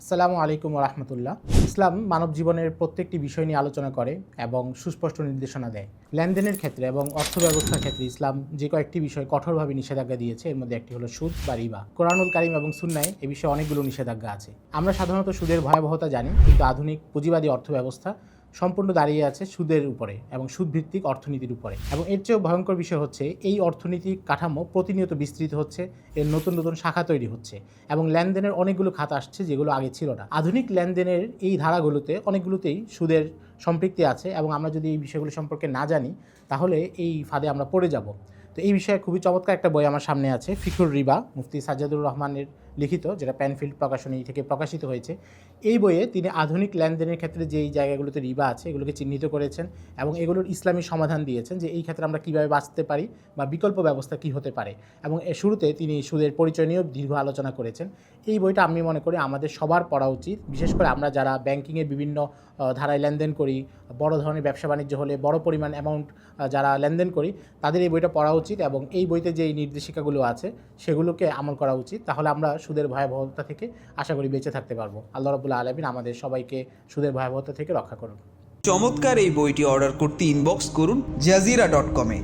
আসসালামু আলাইকুম ওয়া রাহমাতুল্লাহ। ইসলাম মানব জীবনের প্রত্যেকটি বিষয় নিয়ে আলোচনা করে এবং সুস্পষ্ট নির্দেশনা দেয়। লেনদেনের ক্ষেত্রে এবং অর্থব্যবস্থার ক্ষেত্রে ইসলাম যে কয়েকটি বিষয় কঠোরভাবে নিষেধাজ্ঞা দিয়েছে এর মধ্যে একটি হলো সুদ বা রিবা। কোরআনুল কারীম এবং সুন্নাহে এ বিষয়ে অনেকগুলো নিষেধাজ্ঞা আছে। আমরা সাধারণত সুদের ভয়াবহতা জানি, কিন্তু আধুনিক পুঁজিবাদী অর্থব্যবস্থা সম্পূর্ণ দাঁড়িয়ে আছে সুদের উপরে এবং সুদভিত্তিক অর্থনীতির উপরে। এবং এর চেয়েও ভয়ঙ্কর বিষয় হচ্ছে এই অর্থনৈতিক কাঠামো প্রতিনিয়ত বিস্তৃত হচ্ছে, এর নতুন নতুন শাখা তৈরি হচ্ছে এবং লেনদেনের অনেকগুলো খাত আসছে যেগুলো আগে ছিল না। আধুনিক লেনদেনের এই ধারাগুলোতে অনেকগুলোতেই সুদের সম্পৃক্তি আছে এবং আমরা যদি এই বিষয়গুলো সম্পর্কে না জানি তাহলে এই ফাঁদে আমরা পড়ে যাব। তো এই বিষয়ে খুবই চমৎকার একটা বই আমার সামনে আছে, ফিকুর রিবা, মুফতি সাজ্জাদুর রহমানের লিখিত, যেটা প্যানফিল্ড প্রকাশনী থেকে প্রকাশিত হয়েছে। এই বইয়ে তিনি আধুনিক লেনদেনের ক্ষেত্রে যেই জায়গাগুলোতে রিবা আছে এগুলোকে চিহ্নিত করেছেন এবং এগুলোর ইসলামী সমাধান দিয়েছেন যে এই ক্ষেত্রে আমরা কীভাবে বাঁচতে পারি বা বিকল্প ব্যবস্থা কী হতে পারে। এবং এর শুরুতে তিনি সুদের পরিচয় নিয়েও দীর্ঘ আলোচনা করেছেন। এই বইটা আমি মনে করি আমাদের সবার পড়া উচিত, বিশেষ করে আমরা যারা ব্যাংকিংয়ের বিভিন্ন ধারায় লেনদেন করি, বড় ধরনের ব্যবসা বাণিজ্য হলে বড় পরিমাণ অ্যামাউন্ট যারা লেনদেন করি তাদের এই বইটা পড়া উচিত এবং এই বইতে যে নির্দেশিকাগুলো আছে সেগুলোকে আমল করা উচিত। তাহলে আমরা সুদের ভয়াবহতা থেকে আশা করি বেঁচে থাকতে পারবো। আল্লাহ রাব্বুল আলামিন আমাদের সবাইকে সুদের ভয়াবহতা থেকে রক্ষা করুন। চমৎকার এই বইটি অর্ডার করতে ইনবক্স করুন jazeera.com-এ।